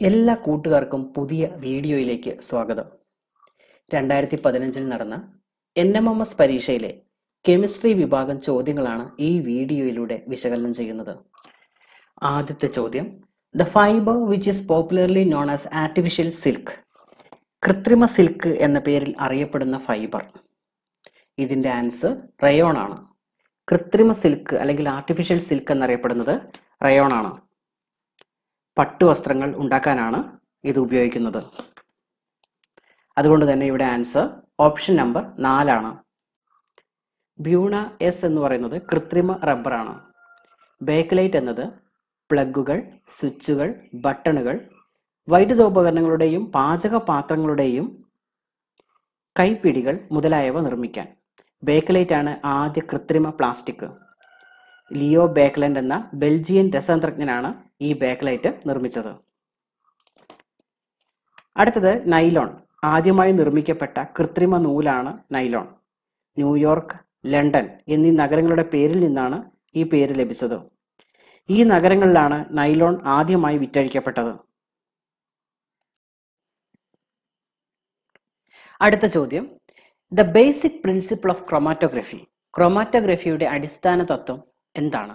എല്ലാ കൂട്ടുകാർക്കും പുതിയ വീഡിയോയിലേക്ക് സ്വാഗതം. 2015 നടന്ന NMMS പരീക്ഷയിലെ കെമിസ്ട്രി വിഭാഗം ചോദ്യങ്ങളാണ് ഈ വീഡിയോയിലൂടെ വിശകലനം ചെയ്യുന്നത്. ആദ്യത്തെ ചോദ്യം, the fibre which is popularly known as artificial silk. കൃത്രിമ സിൽക്ക് എന്ന പേരിൽ അറിയപ്പെടുന്ന ഫൈബർ. ഇതിൻ്റെ ആൻസർ റയോൺ ആണ്. കൃത്രിമ സിൽക്ക് അല്ലെങ്കിൽ ആർട്ടിഫിഷ്യൽ സിൽക്ക് എന്നറിയപ്പെടുന്നത് റയോൺ ആണ്. പട്ടുവസ്ത്രങ്ങൾ ഉണ്ടാക്കാനാണ് ഇത് ഉപയോഗിക്കുന്നത്. അതുകൊണ്ട് തന്നെ ഇവിടെ ആൻസർ ഓപ്ഷൻ നമ്പർ 4 ആണ്. ബ്യൂണ എസ് എന്ന് പറയുന്നത് കൃത്രിമ റബ്ബറാണ്. ബേക്കലൈറ്റ് എന്നത് പ്ലഗുകൾ, സ്വിച്ചുകൾ, ബട്ടണുകൾ, വൈദ്യുതോപകരണങ്ങളുടെയും പാചകപാത്രങ്ങളുടെയും കൈപ്പിടികൾ മുതലായവ നിർമ്മിക്കാൻ. ബേക്കലൈറ്റ് ആണ് ആദ്യ കൃത്രിമ പ്ലാസ്റ്റിക്. ലിയോ ബേക്കലൻഡ് എന്ന ബെൽജിയൻ രസതന്ത്രജ്ഞനാണ് ഈ ബേക്കലൈറ്റ് നിർമ്മിച്ചത്. അടുത്തത് നൈലോൺ. ആദ്യമായി നിർമ്മിക്കപ്പെട്ട കൃത്രിമ നൂലാണ് നൈലോൺ. ന്യൂയോർക്ക്, ലണ്ടൻ എന്നീ നഗരങ്ങളുടെ പേരിൽ നിന്നാണ് ഈ പേര് ലഭിച്ചത്. ഈ നഗരങ്ങളിലാണ് നൈലോൺ ആദ്യമായി വിറ്റഴിക്കപ്പെട്ടത്. അടുത്ത ചോദ്യം, the basic principle of chromatography. ക്രോമാറ്റോഗ്രഫിയുടെ അടിസ്ഥാന തത്വം എന്താണ്?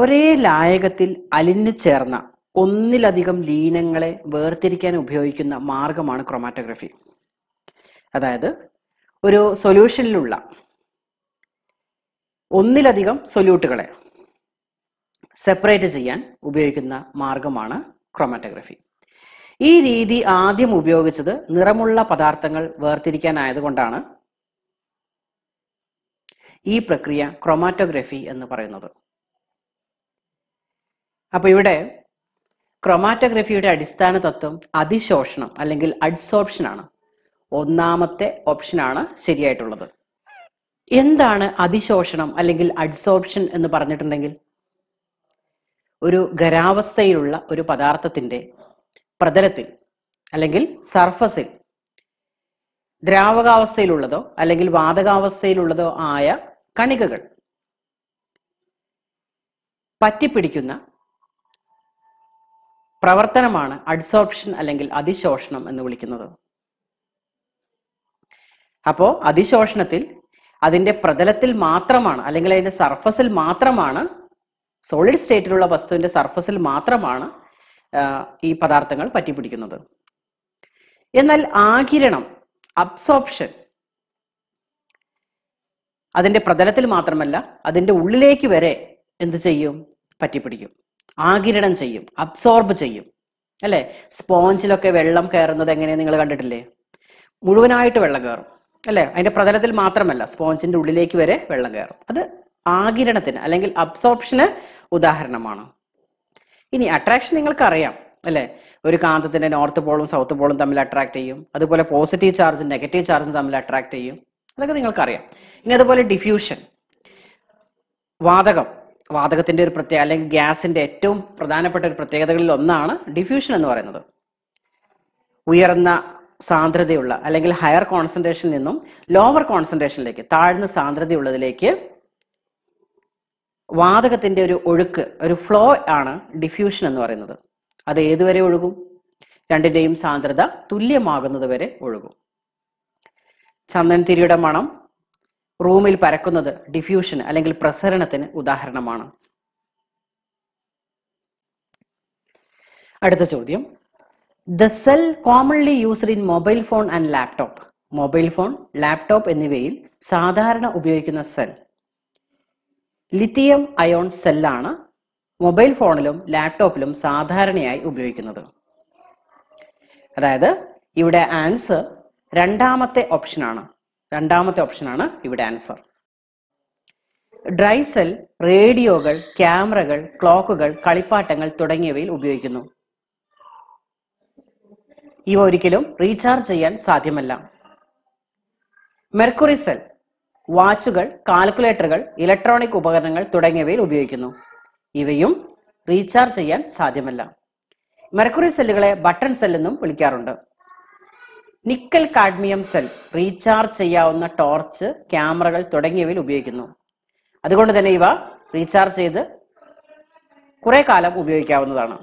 ഒരേ ലായകത്തിൽ അലിഞ്ഞു ചേർന്ന ഒന്നിലധികം ലീനങ്ങളെ വേർതിരിക്കാൻ ഉപയോഗിക്കുന്ന മാർഗമാണ് ക്രോമാറ്റോഗ്രഫി. അതായത് ഒരു സൊല്യൂഷനിലുള്ള ഒന്നിലധികം സൊല്യൂട്ടുകളെ സെപ്പറേറ്റ് ചെയ്യാൻ ഉപയോഗിക്കുന്ന മാർഗമാണ് ക്രോമാറ്റോഗ്രഫി. ഈ രീതി ആദ്യം ഉപയോഗിച്ചത് നിറമുള്ള പദാർത്ഥങ്ങൾ വേർതിരിക്കാനായതുകൊണ്ടാണ് ഈ പ്രക്രിയ ക്രോമാറ്റോഗ്രഫി എന്ന് പറയുന്നത്. അപ്പൊ ഇവിടെ ക്രോമാറ്റോഗ്രഫിയുടെ അടിസ്ഥാന തത്വം അതിശോഷണം അല്ലെങ്കിൽ അഡ്സോർപ്ഷൻ ആണ്. ഒന്നാമത്തെ ഓപ്ഷനാണ് ശരിയായിട്ടുള്ളത്. എന്താണ് അതിശോഷണം അല്ലെങ്കിൽ അഡ്സോർപ്ഷൻ എന്ന് പറഞ്ഞിട്ടുണ്ടെങ്കിൽ, ഒരു ഖരാവസ്ഥയിലുള്ള ഒരു പദാർത്ഥത്തിന്റെ പ്രതലത്തിൽ അല്ലെങ്കിൽ സർഫസിൽ ദ്രാവകാവസ്ഥയിലുള്ളതോ അല്ലെങ്കിൽ വാതകാവസ്ഥയിലുള്ളതോ ആയ കണികകൾ പറ്റിപ്പിടിക്കുന്ന പ്രവർത്തനമാണ് അഡ്സോർപ്ഷൻ അല്ലെങ്കിൽ അതിശോഷണം എന്ന് വിളിക്കുന്നത്. അപ്പോൾ അതിശോഷണത്തിൽ അതിന്റെ പ്രതലത്തിൽ മാത്രമാണ് അല്ലെങ്കിൽ അതിന്റെ സർഫസിൽ മാത്രമാണ്, സോളിഡ് സ്റ്റേറ്റിലുള്ള വസ്തുവിന്റെ സർഫസിൽ മാത്രമാണ് ഈ പദാർത്ഥങ്ങൾ പറ്റിപ്പിടിക്കുന്നത്. എന്നാൽ ആഗിരണം, അബ്സോർപ്ഷൻ, അതിന്റെ പ്രതലത്തിൽ മാത്രമല്ല അതിന്റെ ഉള്ളിലേക്ക് വരെ എന്ത് ചെയ്യും? പറ്റിപ്പിടിക്കും, ആഗിരണം ചെയ്യും, അബ്സോർബ് ചെയ്യും. അല്ലെ, സ്പോഞ്ചിലൊക്കെ വെള്ളം കയറുന്നത് എങ്ങനെയാണ് നിങ്ങൾ കണ്ടിട്ടില്ലേ? മുഴുവനായിട്ട് വെള്ളം കയറും അല്ലെ, അതിന്റെ പ്രതലത്തിൽ മാത്രമല്ല സ്പോഞ്ചിന്റെ ഉള്ളിലേക്ക് വരെ വെള്ളം കയറും. അത് ആഗിരണത്തിന് അല്ലെങ്കിൽ അബ്സോർപ്ഷന് ഉദാഹരണമാണ്. ഇനി അട്രാക്ഷൻ നിങ്ങൾക്കറിയാം അല്ലെ, ഒരു കാന്തത്തിന്റെ നോർത്ത് പോളും സൗത്ത് പോളും തമ്മിൽ അട്രാക്ട് ചെയ്യും. അതുപോലെ പോസിറ്റീവ് ചാർജും നെഗറ്റീവ് ചാർജും തമ്മിൽ അട്രാക്ട് ചെയ്യും. അതൊക്കെ നിങ്ങൾക്കറിയാം. ഇനി അതുപോലെ ഡിഫ്യൂഷൻ, വാതകത്തിന്റെ ഒരു പ്രത്യേക അല്ലെങ്കിൽ ഗ്യാസിന്റെ ഏറ്റവും പ്രധാനപ്പെട്ട ഒരു പ്രത്യേകതകളിൽ ഒന്നാണ് ഡിഫ്യൂഷൻ എന്ന് പറയുന്നത്. ഉയർന്ന സാന്ദ്രതയുള്ള അല്ലെങ്കിൽ ഹയർ കോൺസെൻട്രേഷനിൽ നിന്നും ലോവർ കോൺസെൻട്രേഷനിലേക്ക്, താഴ്ന്ന സാന്ദ്രതയുള്ളതിലേക്ക് വാതകത്തിന്റെ ഒരു ഒഴുക്ക്, ഒരു ഫ്ലോ ആണ് ഡിഫ്യൂഷൻ എന്ന് പറയുന്നത്. അത് ഏതുവരെ ഒഴുകും? രണ്ടിന്റെയും സാന്ദ്രത തുല്യമാകുന്നത് വരെ ഒഴുകും. ചന്ദനത്തിരിയുടെ മണം റൂമിൽ പരക്കുന്നത് ഡിഫ്യൂഷൻ അല്ലെങ്കിൽ പ്രസരണത്തിന് ഉദാഹരണമാണ്. അടുത്ത ചോദ്യം, the cell commonly used in mobile phone and laptop. Mobile phone, laptop എന്നിവയിൽ സാധാരണ ഉപയോഗിക്കുന്ന സെൽ ലിത്തിയം അയോൺ സെല്ലാണ്. മൊബൈൽ ഫോണിലും ലാപ്ടോപ്പിലും സാധാരണയായി ഉപയോഗിക്കുന്നത്. അതായത് ഇവിടെ ആൻസർ രണ്ടാമത്തെ ഓപ്ഷനാണ്. രണ്ടാമത്തെ ഓപ്ഷനാണ് ഇവിടെ ആൻസർ. ഡ്രൈ സെൽ റേഡിയോകൾ, ക്യാമറകൾ, ക്ലോക്കുകൾ, കളിപ്പാട്ടങ്ങൾ തുടങ്ങിയവയിൽ ഉപയോഗിക്കുന്നു. ഇവ ഒരിക്കലും റീചാർജ് ചെയ്യാൻ സാധ്യമല്ല. മെർക്കുറി സെൽ വാച്ചുകൾ, കാൽക്കുലേറ്ററുകൾ, ഇലക്ട്രോണിക് ഉപകരണങ്ങൾ തുടങ്ങിയവയിൽ ഉപയോഗിക്കുന്നു. ഇവയും റീചാർജ് ചെയ്യാൻ സാധ്യമല്ല. മെർക്കുറി സെല്ലുകളെ ബട്ടൺ സെൽ എന്നും വിളിക്കാറുണ്ട്. നിക്കൽ കാഡ്മിയം സെൽ റീചാർജ് ചെയ്യാവുന്ന ടോർച്ച്, ക്യാമറകൾ തുടങ്ങിയവയിൽ ഉപയോഗിക്കുന്നു. അതുകൊണ്ട് തന്നെ ഇവ റീചാർജ് ചെയ്ത് കുറെ കാലം ഉപയോഗിക്കാവുന്നതാണ്.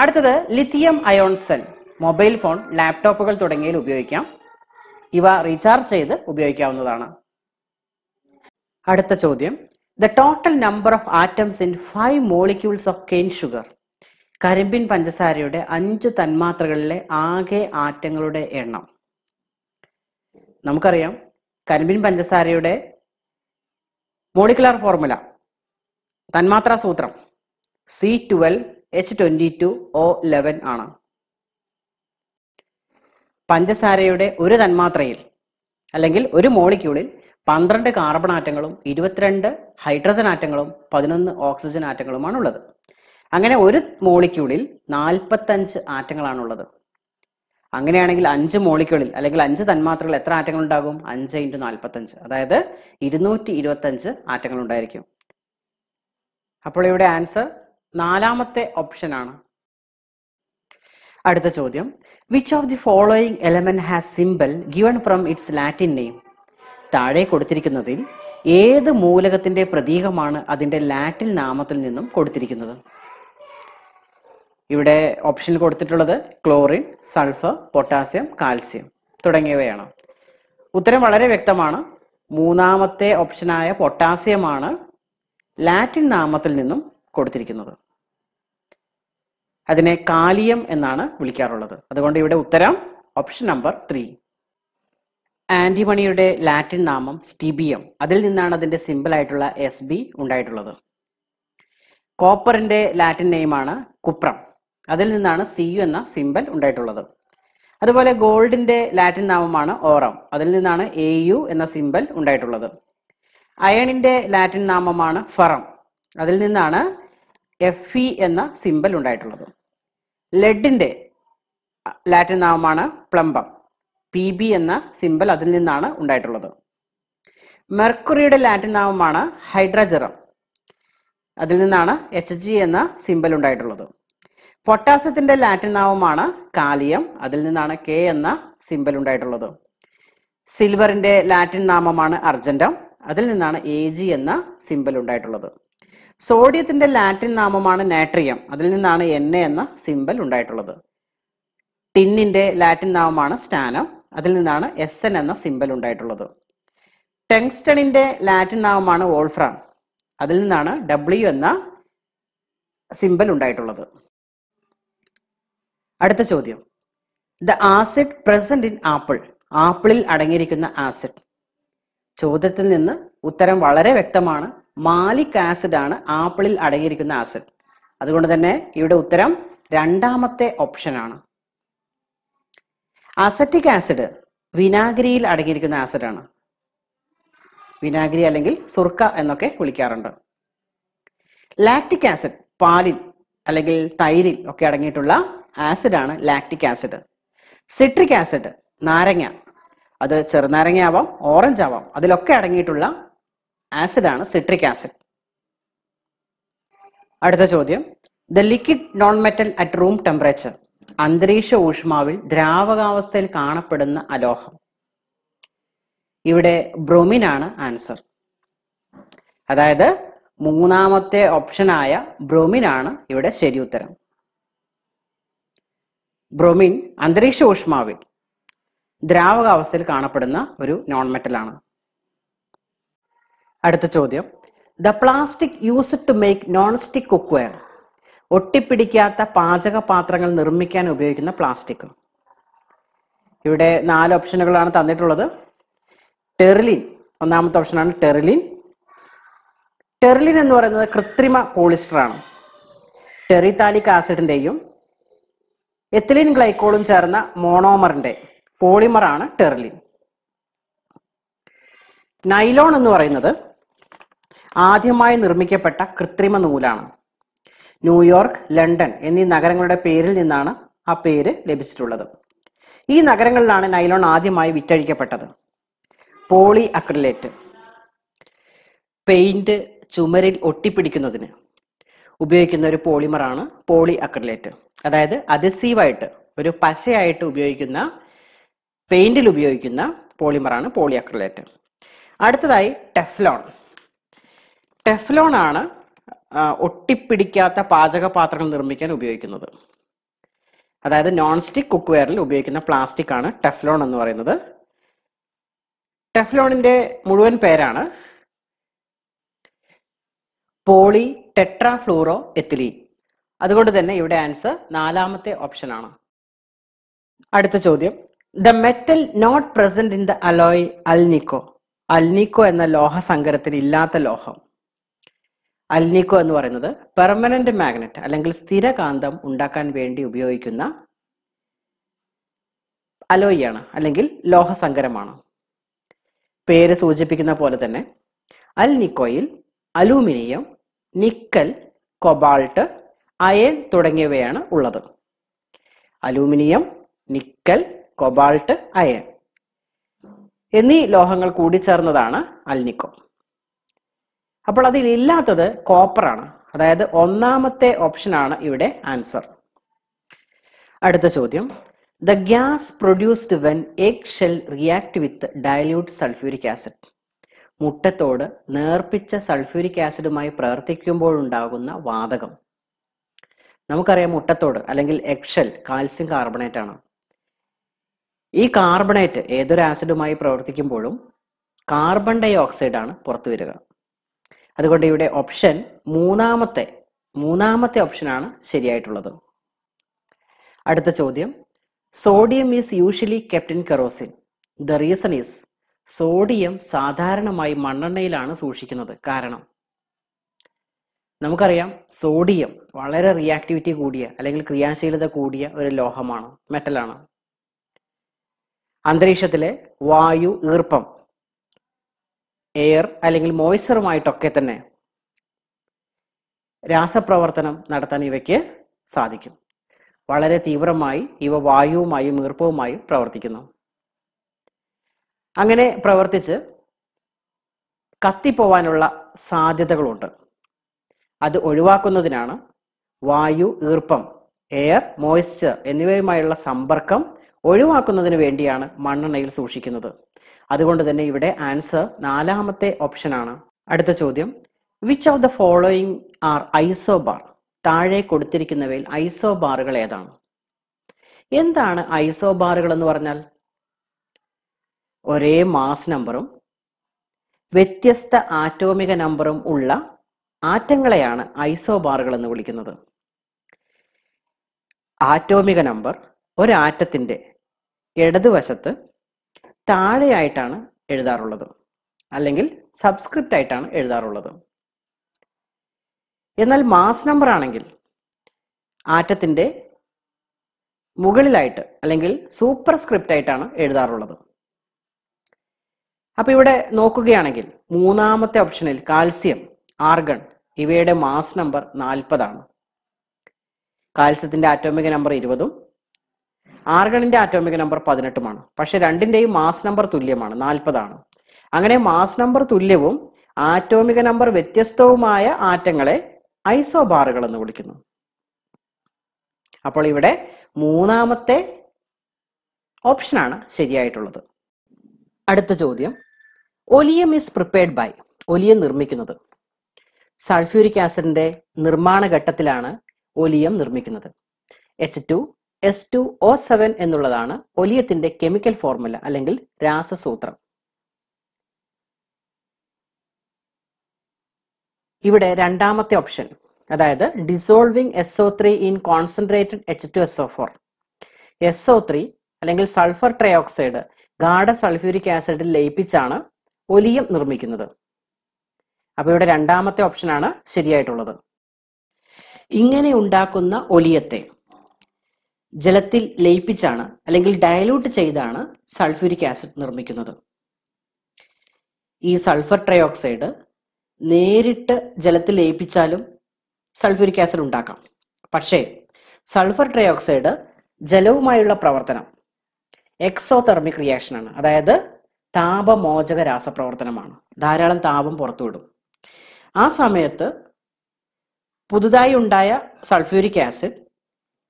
അടുത്തത് lithium ion cell. Mobile phone, ലാപ്ടോപ്പുകൾ തുടങ്ങിയതിൽ ഉപയോഗിക്കാം. ഇവ റീചാർജ് ചെയ്ത് ഉപയോഗിക്കാവുന്നതാണ്. അടുത്ത ചോദ്യം, the total number of atoms in 5 molecules of cane sugar. കരിമ്പിൻ പഞ്ചസാരയുടെ 5 തന്മാത്രകളിലെ ആകെ ആറ്റങ്ങളുടെ എണ്ണം. നമുക്കറിയാം കരിമ്പിൻ പഞ്ചസാരയുടെ മോളിക്കുലാർ ഫോർമുല, തന്മാത്രാ സൂത്രം C12H22O11 ആണ്. പഞ്ചസാരയുടെ ഒരു തന്മാത്രയിൽ അല്ലെങ്കിൽ ഒരു മോളിക്യൂളിൽ 12 കാർബൺ ആറ്റങ്ങളും 22 ഹൈഡ്രജൻ ആറ്റങ്ങളും 11 ഓക്സിജൻ ആറ്റങ്ങളുമാണ് ഉള്ളത്. അങ്ങനെ ഒരു മോളിക്യൂളിൽ 45 ആറ്റങ്ങളാണുള്ളത്. അങ്ങനെയാണെങ്കിൽ 5 മോളിക്യൂളിൽ അല്ലെങ്കിൽ 5 തന്മാത്രകളിൽ എത്ര ആറ്റങ്ങൾ ഉണ്ടാകും? 5 × 45, അതായത് 225 ആറ്റങ്ങൾ ഉണ്ടായിരിക്കും. അപ്പോൾ ഇവിടെ ആൻസർ 4ാമത്തെ ഓപ്ഷൻ ആണ്. അടുത്ത ചോദ്യം, which of the following element has symbol given from it's Latin name. താഴെ കൊടുത്തിരിക്കുന്നതിൽ ഏത് മൂലകത്തിന്റെ പ്രതീകമാണ് അതിന്റെ ലാറ്റിൻ നാമത്തിൽ നിന്നും കൊടുത്തിരിക്കുന്നത്? ഇവിടെ ഓപ്ഷനിൽ കൊടുത്തിട്ടുള്ളത് ക്ലോറിൻ, സൾഫർ, പൊട്ടാസ്യം, കാൽസ്യം തുടങ്ങിയവയാണ്. ഉത്തരം വളരെ വ്യക്തമാണ്. 3ാമത്തെ ഓപ്ഷനായ പൊട്ടാസ്യമാണ് ലാറ്റിൻ നാമത്തിൽ നിന്നും കൊടുത്തിരിക്കുന്നത്. അതിനെ കാലിയം എന്നാണ് വിളിക്കാറുള്ളത്. അതുകൊണ്ട് ഇവിടെ ഉത്തരം ഓപ്ഷൻ നമ്പർ 3. ആന്റിമണിയുടെ ലാറ്റിൻ നാമം സ്റ്റീബിയം. അതിൽ നിന്നാണ് അതിന്റെ സിമ്പിൾ ആയിട്ടുള്ള SB ഉണ്ടായിട്ടുള്ളത്. കോപ്പറിന്റെ ലാറ്റിൻ നെയിമാണ് കുപ്രം. അതിൽ നിന്നാണ് Cu എന്ന സിമ്പിൾ ഉണ്ടായിട്ടുള്ളത്. അതുപോലെ ഗോൾഡിന്റെ ലാറ്റിൻ നാമമാണ് ഓറം. അതിൽ നിന്നാണ് Au എന്ന സിമ്പിൾ ഉണ്ടായിട്ടുള്ളത്. അയണിന്റെ ലാറ്റിൻ നാമമാണ് ഫെറം. അതിൽ നിന്നാണ് Fe എന്ന സിമ്പിൾ ഉണ്ടായിട്ടുള്ളത്. ലെഡിന്റെ ലാറ്റിൻ നാമമാണ് പ്ലംബം. Pb എന്ന സിമ്പിൾ അതിൽ നിന്നാണ് ഉണ്ടായിട്ടുള്ളത്. മെർക്കുറിയുടെ ലാറ്റിൻ നാമമാണ് ഹൈഡ്രജറം. അതിൽ നിന്നാണ് Hg എന്ന സിമ്പിൾ ഉണ്ടായിട്ടുള്ളത്. പൊട്ടാസ്യത്തിന്റെ ലാറ്റിൻ നാമമാണ് കാലിയം. അതിൽ നിന്നാണ് K എന്ന സിമ്പിൾ ഉണ്ടായിട്ടുള്ളത്. സിൽവറിന്റെ ലാറ്റിൻ നാമമാണ് അർജന്റം. അതിൽ നിന്നാണ് Ag എന്ന സിമ്പിൾ ഉണ്ടായിട്ടുള്ളത്. സോഡിയത്തിന്റെ ലാറ്റിൻ നാമമാണ് നാട്രിയം. അതിൽ നിന്നാണ് Na എന്ന സിമ്പിൾ ഉണ്ടായിട്ടുള്ളത്. ടിന്നിന്റെ ലാറ്റിൻ നാമമാണ് സ്റ്റാനം. അതിൽ നിന്നാണ് Sn എന്ന സിമ്പിൾ ഉണ്ടായിട്ടുള്ളത്. ടങ്സ്റ്റണിന്റെ ലാറ്റിൻ നാമമാണ് വോൾഫ്രാം. അതിൽ നിന്നാണ് W എന്ന സിമ്പിൾ ഉണ്ടായിട്ടുള്ളത്. അടുത്ത ചോദ്യം, the acid present in apple. ആപ്പിളിൽ അടങ്ങിയിരിക്കുന്ന ആസിഡ്. ചോദ്യത്തിൽ നിന്ന് ഉത്തരം വളരെ വ്യക്തമാണ്. മാലിക് ആസിഡ് ആണ് ആപ്പിളിൽ അടങ്ങിയിരിക്കുന്ന ആസിഡ്. അതുകൊണ്ട് തന്നെ ഇവിടെ ഉത്തരം 2ാമത്തെ ഓപ്ഷൻ ആണ്. അസറ്റിക് ആസിഡ് വിനാഗിരിയിൽ അടങ്ങിയിരിക്കുന്ന ആസിഡാണ്. വിനാഗിരി അല്ലെങ്കിൽ സുർക്ക എന്നൊക്കെ വിളിക്കാറുണ്ട്. ലാക്റ്റിക് ആസിഡ് പാലിൽ അല്ലെങ്കിൽ തൈരിൽ ഒക്കെ അടങ്ങിയിട്ടുള്ള ആസിഡാണ് ലാക്റ്റിക് ആസിഡ്. സിട്രിക് ആസിഡ് നാരങ്ങ, അത് ചെറുനാരങ്ങ ആവാം, ഓറഞ്ച് ആവാം, അതിലൊക്കെ അടങ്ങിയിട്ടുള്ള ആസിഡാണ് സിട്രിക് ആസിഡ്. അടുത്ത ചോദ്യം, the liquid non metal at room temperature. അന്തരീക്ഷ ഊഷ്മാവിൽ ദ്രാവകാവസ്ഥയിൽ കാണപ്പെടുന്ന അലോഹം. ഇവിടെ ബ്രോമിൻ ആണ് ആൻസർ. അതായത് 3ാമത്തെ ഓപ്ഷനായ ബ്രോമിൻ ആണ് ഇവിടെ ശരി ഉത്തരം. ബ്രോമിൻ അന്തരീക്ഷ ഊഷ്മാവിൽ ദ്രാവകാവസ്ഥയിൽ കാണപ്പെടുന്ന ഒരു നോൺ മെറ്റൽ ആണ്. അടുത്ത ചോദ്യം, the plastic used to make non stick cookware. ഒട്ടിപ്പിടിക്കാത്ത പാചക പാത്രങ്ങൾ നിർമ്മിക്കാൻ ഉപയോഗിക്കുന്ന പ്ലാസ്റ്റിക്. ഇവിടെ 4 ഓപ്ഷനുകളാണ് തന്നിട്ടുള്ളത്. ടെറിലിൻ 1ാമത്തെ ഓപ്ഷനാണ് ടെറിലിൻ. ടെറിലിൻ എന്ന് പറയുന്നത് കൃത്രിമ പോളിസ്റ്റർ ആണ്. ടെറിതാലിക് ആസിഡിന്റെയും എത്തിലീൻ ഗ്ലൈക്കോളും ചേർന്ന മോണോമറിന്റെ പോളിമറാണ് ടെറിലിൻ. നൈലോൺ എന്ന് പറയുന്നത് ആദ്യമായി നിർമ്മിക്കപ്പെട്ട കൃത്രിമ നൂലാണ്. ന്യൂയോർക്ക്, ലണ്ടൻ എന്നീ നഗരങ്ങളുടെ പേരിൽ നിന്നാണ് ആ പേര് ലഭിച്ചിട്ടുള്ളത്. ഈ നഗരങ്ങളിലാണ് നൈലോൺ ആദ്യമായി വിറ്റഴിക്കപ്പെട്ടത്. പോളി അക്രിലേറ്റ്, പെയിന്റ് ചുമരിൽ ഒട്ടിപ്പിടിക്കുന്നതിന് ഉപയോഗിക്കുന്ന ഒരു പോളിമറാണ് പോളി അക്രിലേറ്റ്. അതായത് അധസീവായിട്ട് ഒരു പശയായിട്ട് ഉപയോഗിക്കുന്ന, പെയിന്റിൽ ഉപയോഗിക്കുന്ന പോളിമറാണ് പോളി അക്രിലേറ്റ്. അടുത്തതായി ടെഫ്ലോൺ. ടെഫ്ലോൺ ആണ് ഒട്ടിപ്പിടിക്കാത്ത പാചകപാത്രങ്ങൾ നിർമ്മിക്കാൻ ഉപയോഗിക്കുന്നത്. അതായത് നോൺ സ്റ്റിക്ക് കുക്ക് വെയറിൽ ഉപയോഗിക്കുന്ന പ്ലാസ്റ്റിക് ആണ് ടെഫ്ലോൺ എന്ന് പറയുന്നത്. ടെഫ്ലോണിന്റെ മുഴുവൻ പേരാണ് പോളി ടെട്രാഫ്ലൂറോ എത്തിലീൻ. അതുകൊണ്ട് തന്നെ ഇവിടെ ആൻസർ 4ാമത്തെ ഓപ്ഷൻ ആണ്. അടുത്ത ചോദ്യം, the metal not present in the alloy alnico. Alnico എന്ന ലോഹസങ്കരത്തിൽ ഇല്ലാത്ത ലോഹം. അൽനിക്കോ എന്ന് പറയുന്നത് പെർമനന്റ് മാഗ്നറ്റ് അല്ലെങ്കിൽ സ്ഥിരകാന്തം ഉണ്ടാക്കാൻ വേണ്ടി ഉപയോഗിക്കുന്ന അലോയ് ആണ് അല്ലെങ്കിൽ ലോഹസങ്കരമാണ്. പേര് സൂചിപ്പിക്കുന്ന പോലെ തന്നെ അൽനിക്കോയിൽ അലൂമിനിയം, നിക്കൽ, കൊബാൾട്ട്, അയൺ തുടങ്ങിയവയാണ് ഉള്ളത്. അലൂമിനിയം, നിക്കൽ, കൊബാൾട്ട്, അയൺ എന്നീ ലോഹങ്ങൾ കൂടിച്ചേർന്നതാണ് അൽനിക്കോ. അപ്പോൾ അതിലില്ലാത്തത് കോപ്പർ ആണ്. അതായത് 1ാമത്തെ ഓപ്ഷൻ ആണ് ഇവിടെ ആൻസർ. അടുത്ത ചോദ്യം, the gas produced when egg shell react with dilute sulphuric acid. മുട്ടത്തോട് നേർപ്പിച്ച സൾഫ്യൂരിക് ആസിഡുമായി പ്രവർത്തിക്കുമ്പോഴുണ്ടാകുന്ന വാതകം. നമുക്കറിയാം മുട്ടത്തോട് അല്ലെങ്കിൽ എഗ് ഷെൽ കാൽസ്യം കാർബണേറ്റ് ആണ്. ഈ കാർബണേറ്റ് ഏതൊരു ആസിഡുമായി പ്രവർത്തിക്കുമ്പോഴും കാർബൺ ഡൈ ഓക്സൈഡ് ആണ് പുറത്തു വരിക. അതുകൊണ്ട് ഇവിടെ ഓപ്ഷൻ മൂന്നാമത്തെ ഓപ്ഷനാണ് ശരിയായിട്ടുള്ളത്. അടുത്ത ചോദ്യം, sodium is usually kept in kerosene. The reason is. Sodium സാധാരണമായി മണ്ണെണ്ണയിലാണ് സൂക്ഷിക്കുന്നത്. കാരണം നമുക്കറിയാം സോഡിയം വളരെ റിയാക്ടിവിറ്റി കൂടിയ അല്ലെങ്കിൽ ക്രിയാശീലത കൂടിയ ഒരു ലോഹമാണ്, മെറ്റലാണ്. അന്തരീക്ഷത്തിലെ വായു, ഈർപ്പം, എയർ അല്ലെങ്കിൽ മോയ്സ്ചറുമായിട്ടൊക്കെ തന്നെ രാസപ്രവർത്തനം നടത്താൻ ഇവയ്ക്ക് സാധിക്കും. വളരെ തീവ്രമായി ഇവ വായുവുമായും ഈർപ്പവുമായും പ്രവർത്തിക്കുന്നു. അങ്ങനെ പ്രവർത്തിച്ച് കത്തിപ്പോവാനുള്ള സാധ്യതകളുണ്ട്. അത് ഒഴിവാക്കുന്നതിനാണ് വായു, ഈർപ്പം, എയർ, മോയ്സ്ചർ എന്നിവയുമായുള്ള സമ്പർക്കം ഒഴിവാക്കുന്നതിന് വേണ്ടിയാണ് മണ്ണെണ്ണയിൽ സൂക്ഷിക്കുന്നത്. അതുകൊണ്ട് തന്നെ ഇവിടെ ആൻസർ 4ാമത്തെ ഓപ്ഷൻ ആണ്. അടുത്ത ചോദ്യം, which of the following are isobar. താഴെ കൊടുത്തിരിക്കുന്നവയിൽ ഐസോബാറുകൾ ഏതാണ്? എന്താണ് ഐസോബാറുകൾ എന്ന് പറഞ്ഞാൽ? ഒരേ മാസ് നമ്പറും വ്യത്യസ്ത ആറ്റോമിക നമ്പറും ഉള്ള ആറ്റങ്ങളെയാണ് ഐസോബാറുകൾ എന്ന് വിളിക്കുന്നത്. ആറ്റോമിക നമ്പർ ഒരാറ്റത്തിന്റെ ഇടതുവശത്ത് താഴെയായിട്ടാണ് എഴുതാറുള്ളത്, അല്ലെങ്കിൽ സബ്സ്ക്രിപ്റ്റ് ആയിട്ടാണ് എഴുതാറുള്ളത്. എന്നാൽ മാസ് നമ്പർ ആണെങ്കിൽ ആറ്റത്തിന്റെ മുകളിലായിട്ട് അല്ലെങ്കിൽ സൂപ്പർ സ്ക്രിപ്റ്റ് ആയിട്ടാണ് എഴുതാറുള്ളത്. അപ്പൊ ഇവിടെ നോക്കുകയാണെങ്കിൽ 3ാമത്തെ ഓപ്ഷനിൽ കാൽസ്യം, ആർഗൺ ഇവയുടെ മാസ് നമ്പർ 40 ആണ്. കാൽസ്യത്തിന്റെ ആറ്റോമിക നമ്പർ 20ഉം ആർഗണിന്റെ ആറ്റോമിക നമ്പർ 18ഉമാണ്. പക്ഷെ രണ്ടിന്റെയും മാസ് നമ്പർ തുല്യമാണ്, 40 ആണ്. അങ്ങനെ മാസ് നമ്പർ തുല്യവും ആറ്റോമിക നമ്പർ വ്യത്യസ്തവുമായ ആറ്റങ്ങളെ ഐസോബാറുകൾ എന്ന് വിളിക്കുന്നു. അപ്പോൾ ഇവിടെ 3ാമത്തെ ഓപ്ഷനാണ് ശരിയായിട്ടുള്ളത്. അടുത്ത ചോദ്യം, oleum is prepared by. Oleum നിർമ്മിക്കുന്നത്. സൾഫ്യൂരിക് ആസിഡിന്റെ നിർമ്മാണ ഘട്ടത്തിലാണ് ഒലിയം നിർമ്മിക്കുന്നത്. H2S2O7 എന്നുള്ളതാണ് ഒലിയത്തിന്റെ കെമിക്കൽ ഫോർമുല അല്ലെങ്കിൽ രാസസൂത്രം. ഇവിടെ 2ാമത്തെ ഓപ്ഷൻ, അതായത് dissolving SO3 in concentrated H2SO4. SO3 അല്ലെങ്കിൽ സൾഫർ ട്രയോക്സൈഡ് ഗാഢ സൾഫ്യൂരിക് ആസിഡിൽ ലയിപ്പിച്ചാണ് ഒലിയം നിർമ്മിക്കുന്നത്. അപ്പൊ ഇവിടെ 2ാമത്തെ ഓപ്ഷനാണ് ശരിയായിട്ടുള്ളത്. ഇങ്ങനെ ഉണ്ടാക്കുന്ന ഒലിയത്തെ ജലത്തിൽ ലയിപ്പിച്ചാണ് അല്ലെങ്കിൽ ഡയലൂട്ട് ചെയ്താണ് സൾഫ്യൂരിക് ആസിഡ് നിർമ്മിക്കുന്നത്. ഈ സൾഫർ ട്രയോക്സൈഡ് നേരിട്ട് ജലത്തിൽ ലയിപ്പിച്ചാലും സൾഫ്യൂരിക് ആസിഡ് ഉണ്ടാക്കാം. പക്ഷേ സൾഫർ ട്രയോക്സൈഡ് ജലവുമായുള്ള പ്രവർത്തനം എക്സോതെർമിക് റിയാക്ഷൻ ആണ്, അതായത് താപമോചക രാസപ്രവർത്തനമാണ്. ധാരാളം താപം പുറത്തുവിടും. ആ സമയത്ത് പുതുതായി ഉണ്ടായ സൾഫ്യൂരിക് ആസിഡ്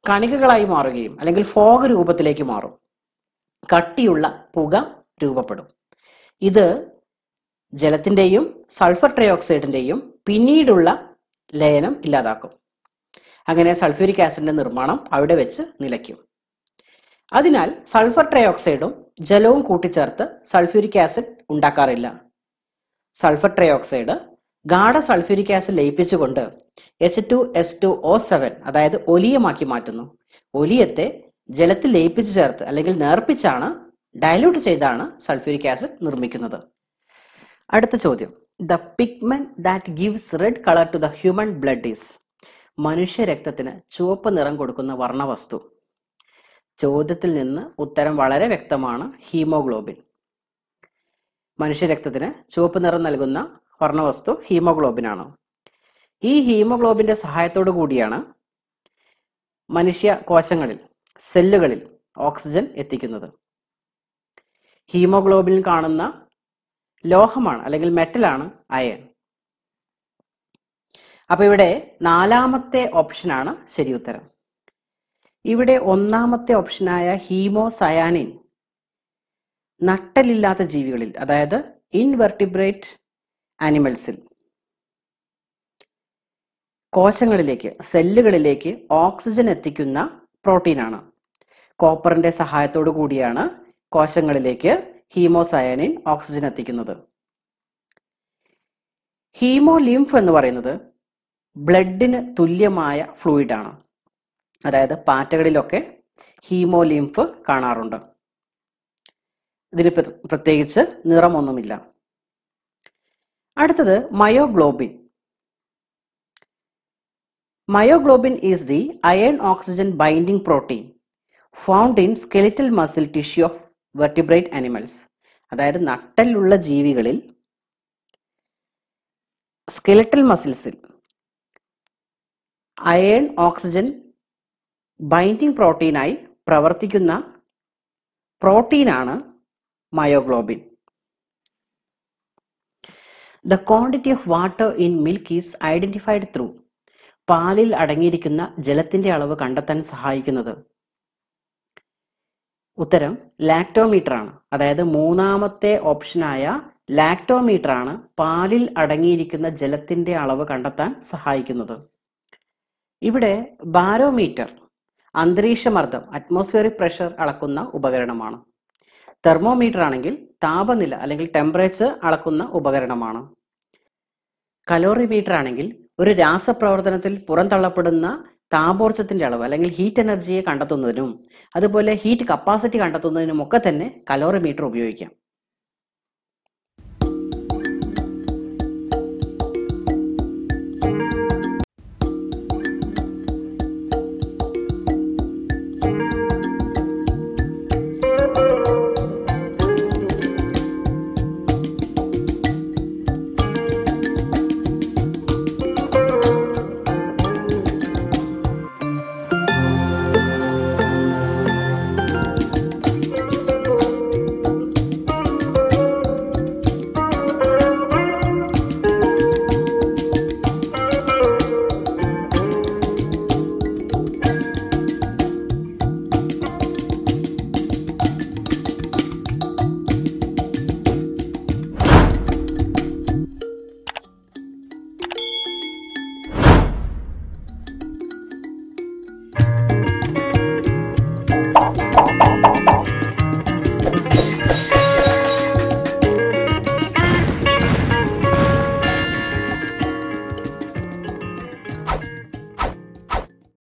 കണികകളായി മാറുകയും അല്ലെങ്കിൽ ഫോഗ് രൂപത്തിലേക്ക് മാറും. കട്ടിയുള്ള പുക രൂപപ്പെടും. ഇത് ജലത്തിന്റെയും സൾഫർ ട്രയോക്സൈഡിന്റെയും പിന്നീടുള്ള ലയനം ഇല്ലാതാക്കും. അങ്ങനെ സൾഫ്യൂരിക് ആസിഡിന്റെ നിർമ്മാണം അവിടെ വെച്ച് നിലയ്ക്കും. അതിനാൽ സൾഫർ ട്രയോക്സൈഡും ജലവും കൂട്ടിച്ചേർത്ത് സൾഫ്യൂരിക് ആസിഡ് ഉണ്ടാക്കാറില്ല. സൾഫർ ട്രയോക്സൈഡ് ഗാഢ സൾഫ്യൂരിക് ആസിഡ് ലയിപ്പിച്ചുകൊണ്ട് H2S2O7 അതായത് ഒലിയമാക്കി മാറ്റുന്നു. ഒലിയത്തെ ജലത്തിൽ ലയിപ്പിച്ചു ചേർത്ത് അല്ലെങ്കിൽ നേർപ്പിച്ചാണ്, ഡയലൂട്ട് ചെയ്താണ് സൾഫ്യൂരിക് ആസിഡ് നിർമ്മിക്കുന്നത്. അടുത്ത ചോദ്യം, the pigment that gives red colour to the human blood is. മനുഷ്യ രക്തത്തിന് ചുവപ്പ് നിറം കൊടുക്കുന്ന വർണ്ണവസ്തു. ചോദ്യത്തിൽ നിന്ന് ഉത്തരം വളരെ വ്യക്തമാണ്, ഹീമോഗ്ലോബിൻ. മനുഷ്യരക്തത്തിന് ചുവപ്പ് നിറം നൽകുന്ന വർണ്ണവസ്തു ഹീമോഗ്ലോബിൻ ആണ്. ഈ ഹീമോഗ്ലോബിന്റെ സഹായത്തോടു കൂടിയാണ് മനുഷ്യ കോശങ്ങളിൽ, സെല്ലുകളിൽ ഓക്സിജൻ എത്തിക്കുന്നത്. ഹീമോഗ്ലോബിനിൽ കാണുന്ന ലോഹമാണ് അല്ലെങ്കിൽ മെറ്റലാണ് അയൺ. അപ്പൊ ഇവിടെ 4ാമത്തെ ഓപ്ഷനാണ് ശരി ഉത്തരം. ഇവിടെ 1ാമത്തെ ഓപ്ഷനായ ഹീമോസയാനിൻ നട്ടലില്ലാത്ത ജീവികളിൽ, അതായത് ഇൻവെർട്ടിബ്രേറ്റ് ആനിമൽസിൽ കോശങ്ങളിലേക്ക്, സെല്ലുകളിലേക്ക് ഓക്സിജൻ എത്തിക്കുന്ന പ്രോട്ടീനാണ്. കോപ്പറിന്റെ സഹായത്തോടു കൂടിയാണ് കോശങ്ങളിലേക്ക് ഹീമോസയാനിൻ ഓക്സിജൻ എത്തിക്കുന്നത്. ഹീമോലിംഫ് എന്ന് പറയുന്നത് ബ്ലഡിന് തുല്യമായ ഫ്ലൂയിഡാണ്. അതായത് പാറ്റകളിലൊക്കെ ഹീമോലിംഫ് കാണാറുണ്ട്. ഇതിന് പ്രത്യേകിച്ച് നിറമൊന്നുമില്ല. അടുത്തത് myoglobin. Myoglobin is the iron oxygen binding protein found in skeletal muscle tissue of vertebrate animals. അതായത് നട്ടലുള്ള ജീവികളിൽ സ്കെലിറ്റൽ മസിൽസിൽ അയൺ ഓക്സിജൻ ബൈൻഡിംഗ് പ്രോട്ടീനായി പ്രവർത്തിക്കുന്ന പ്രോട്ടീനാണ് myoglobin. The quantity of water in milk is identified through. പാലിൽ അടങ്ങിയിരിക്കുന്ന ജലത്തിന്റെ അളവ് കണ്ടെത്താൻ സഹായിക്കുന്നത് ഉത്തരം ലാക്ടോമീറ്റർ ആണ്. അതായത് 3ാമത്തെ ഓപ്ഷനായ ലാക്ടോമീറ്റർ ആണ് പാലിൽ അടങ്ങിയിരിക്കുന്ന ജലത്തിന്റെ അളവ് കണ്ടെത്താൻ സഹായിക്കുന്നത്. ഇവിടെ ബാരോമീറ്റർ അന്തരീക്ഷമർദ്ദം, അറ്റ്മോസ്ഫിയറിക് പ്രഷർ അളക്കുന്ന ഉപകരണമാണ്. തെർമോമീറ്റർ ആണെങ്കിൽ താപനില അല്ലെങ്കിൽ ടെമ്പറേച്ചർ അളക്കുന്ന ഉപകരണമാണ്. കലോറിമീറ്റർ ആണെങ്കിൽ ഒരു രാസപ്രവർത്തനത്തിൽ പുറന്തള്ളപ്പെടുന്ന താപോർജ്ജത്തിന്റെ അളവ് അല്ലെങ്കിൽ ഹീറ്റ് എനർജിയെ കണ്ടെത്തുന്നതിനും അതുപോലെ ഹീറ്റ് കപ്പാസിറ്റി കണ്ടെത്തുന്നതിനും ഒക്കെ തന്നെ കലോറിമീറ്റർ ഉപയോഗിക്കാം.